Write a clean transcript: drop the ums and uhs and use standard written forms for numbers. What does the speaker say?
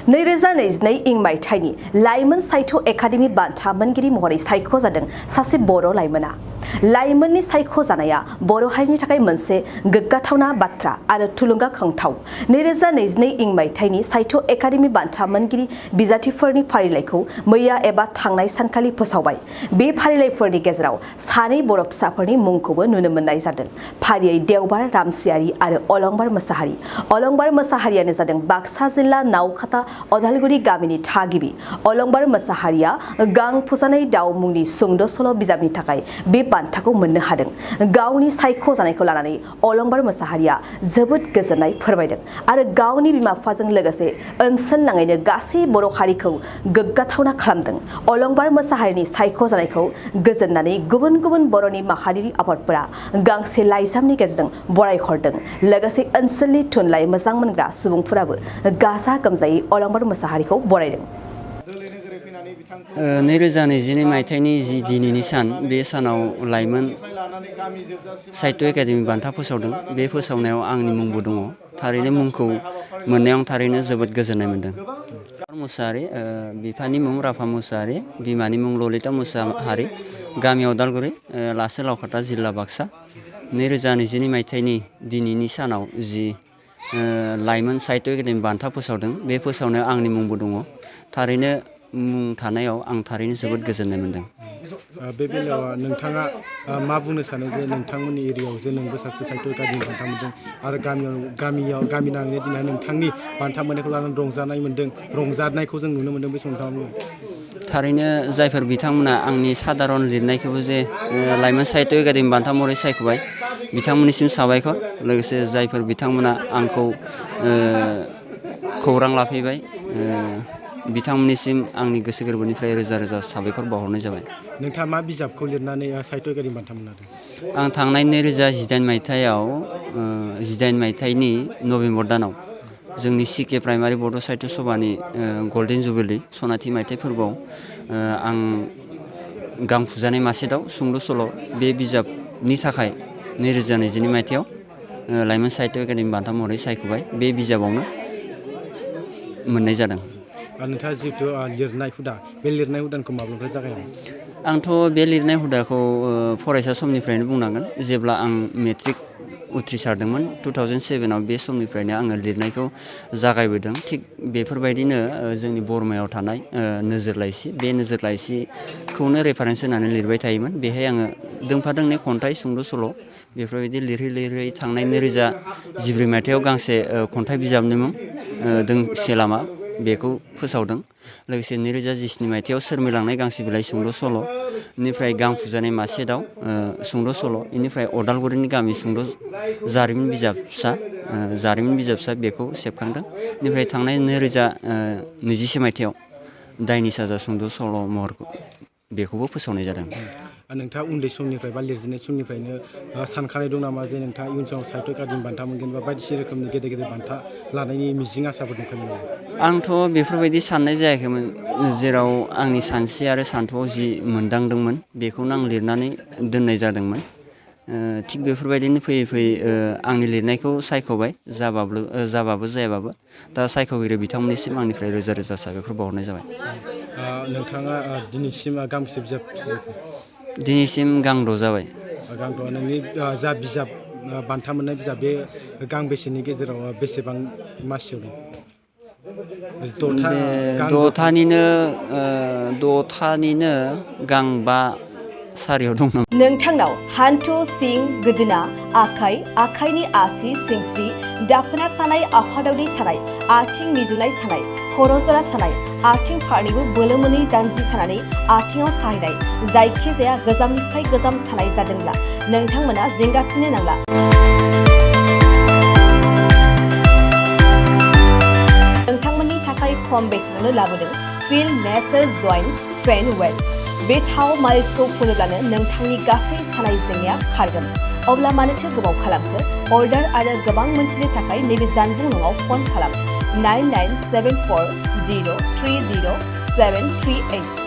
2022 इं मायथाइनि लाइमोन साहित्य एकाडेमि बान्था मोनगिरि महरै सायख'जादों सासे बर' लाइमोना। लाइमोननि सायख'जानाया बर' हारिनि थाखाय मोनसे गोग्गाथावना बाथ्रा आरो थुलुंगाखांथाव। 2022 इं मायथाइनि साहित्य एकाडेमि बान्था मोनगिरि बिजाथिफोरनि फारिलाइखौ मैया एबा थांनाय सानखालि फोसावबाय। बे फारिलाइफोरनि गेजेराव सानै बर' फिसाफोरनि मुंखौबो नुनो मोननाय जादों। फारियै देवबार रामसियारि आरो अलंबार मोसाहारि। अलंबार मोसाहारियानो जादों बाक्सा जिल्ला नावखाता अदालगुरि गामिनि थागिबि। अलंबार मोसाहारिया गां फुजानाय दाउ मुंनि सुंद' सल' बिजाबनि थाखाय बे बान्थाखौ मोननो हादों। गावनि सायख'जानायखौ लानानै अलंबार मोसाहारिया जोबोद गोजोननाय फोरमायदों आरो गावनि बिमा-बिफाजों लोगोसे ओनसोल नाङैनो गासै बर' हारिखौ गोग्गाथावना खालामदों। अलंबार मोसाहारिनि सायख'जानायखौ गोजोननानै गुबुन गुबुन बर'नि माहारियारि आफादफोरा गांसे लाइजामनि गेजेरजों बरायहरदों। लोगोसे ओनसोलनि थुनलाइ मोजां मोनग्रा सुबुंफोराबो गाजा गोमजायै अलंबार मोसाहारिखौ बरायदों। 2022 मायथाइनि जि दिनैनि सान, बे सानाव लाइमोन साहित्य एकाडेमि बान्था फोसावदों। बे फोसावनायाव आंनि मुंबो दङ। थारैनो मुंखौ मोननायाव थारैनो जोबोद गोजोननाय मोनदों। मुसाहारि, बिफानि मुं राफा मुसाहारि, बिमानि मुं ललिता मुसाहारि, गामियाव अदालगुरि, लासे लावखाता जिल्ला बाक्सा। 2022 मायथाइनि दिनैनि सानाव जि लाइमोन साहित्य एकाडेमि बान्था फोसावदों, बे फोसावनायाव आंनि मुंबो दङ। थारैनो मुं थानायाव आं थारैनो जोबोद गोजोननाय मोनदों। बे बेलायाव नोंथाङा मा बुंनो सानो जे नोंथांमोननि एरियायाव जे नोंबो सासे साहित्य एकाडेमि बान्था मोनदों आरो गामि नाङैनो दिनै नोंथांनि बान्था मोननायखौ लानानै रंजानाय मोनदों, रंजानायखौ जों नुनो मोनदों। बे समाव नोंथाङा थारैनो जायफोर बिथांमोना आंनि सादारन लिरनायखौबो जे लाइमोन साहित्य एकाडेमि बान्था महरै सायख'बाय, बिथांमोननिसिम साबायखर। लोगोसे जायफोर बिथांमोना आंखौ खौरां लाफैबाय, बिथांमोननिसिम आंनि गोसो गोरबोनिफ्राय रोजा रोजा साबायखर बावहरनाय जाबाय। नोंथाङा मा बिजाबखौ लिरनानै साहित्य एकाडेमि बान्था मोननो हादों? आं थांनाय 2018 मायथाइयाव 18 मायथाइनि नभेम्बर दानाव जोंनि सिके प्राइमारि बड' साहित्य सभानि गल्डेन जुबिलि सनाथि मायथाइ फोरबोआव आं गां फुजानाय मासे दाउ सुंद' सल' बे बिजाबनि थाखाय 2022 मायथाइयाव लाइमोन साहित्य एकाडेमि बान्था महरै सायख'बाय। बे बिजाबावनो मोननाय जादों। नोंथाङा जिहेथु लिरनाय हुदा, बे लिरनाय हुदाखौ माब्लानिफ्राय जागायनाय? आंथ' बे लिरनाय हुदाखौ फरायसा समनिफ्रायनो बुंनांगोन। जेब्ला आं मेट्रिक उथ्रिसारदोंमोन 2007आव, बे समनिफ्रायनो आङो लिरनायखौ जागायबोदों। थिग बेफोरबायदिनो जोंनि बरमायाव थानाय नोजोर लाइसि, बे नोजोर लाइसिखौनो रेफारेन्स होनानै लिरबाय थायोमोन। बेहाय आङो दोंफा दोंनै खन्थाइ, सुंद' सल' बेफोरबायदि लिरयै थांनाय 2014 मायथाइयाव गांसे खन्थाइ बिजाबनि मुं दोंसे लामा, बेखौ फोसावदों। लोगोसे 2017 मायथाइयाव सोरमिलांनाय गांसे बिलाइ सुंद' सल', बेनिफ्राय गां फुजानाय मासे दाउ सुंद' सल', बेनिफ्राय अदालगुरिनि गामि सुंद' जारिमिन बिजाब फिसा बेखौ सेबखांदों। बेनिफ्राय थांनाय 2021 मायथाइयाव दायनि साजा सुंद' सल' महरखौ बेखौबो फोसावनाय जादों। नोंथाङा उन्दै समनिफ्राय बा लिरजेननाय समनिफ्रायनो सानखानाय दं नामा जे नोंथाङा इयुन समाव साहित्य एकाडेमि बान्था मोनगोन बा बायदिसिना रोखोमनि गेदेर गेदेर बान्था लानायनि मिजिं आसाफोर दंखायोमोन नामा? आंथ' बेफोरबायदि साननाय जायाखैमोन। जेराव आंनि सानस्रि आरो सान्थौआव जि मोनदांदोंमोन, बेखौनो आं लिरनानै दोननाय जादोंमोन। थिग बेफोरबायदिनो फैयै आंनि लिरनायखौ सायख'बाय, जाबाबो जायाबाबो। दा सायख'गिरि बिथांमोननिसिम आंनिफ्राय रोजा रोजा साबायखर बावहरनाय जाबाय। नोंथाङा दिनैसिम गांबेसे बिजाब सुजुखो? दिनैसिम गांद' जाबाय। गांद'। नोंनि जा बिजाब बान्था मोननाय बिजाब, बे गांबेसेनि गेजेराव बेसेबां मासियाव दं? द'थानिनो गांबा सारियाव दं नामा? नोंथांनाव हान्थु, सिं, गोदोना, आखाइनि आसि, सिंस्रि, दाफोना सानाय, आफादावदै सानाय, आथिं मिजुनाय सानाय, खर' जरा सानाय, आथिं फारनैबो बोलो मोनै जानजि सानानै आथिङाव साहैनाय, जायखिजाया गोजामनिफ्राय गोजाम सानाय जादोंब्ला नोंथांमोना जिंगासिनो नांला। नोंथांमोननि थाखाय खम बेसेनावनो लाबोदों फिल नेचार जइन्ट पेन वेल। बे थाव मालिसखौ फुनोब्लानो नोंथांनि गासै सानाय जेंनाया खारगोन। अब्ला मानोथो गोबाव खालामखो? अर्डार आरो गोबां मोनथिनो थाखाय नैबे जानबुं नङाव फन खालाम 9974030738।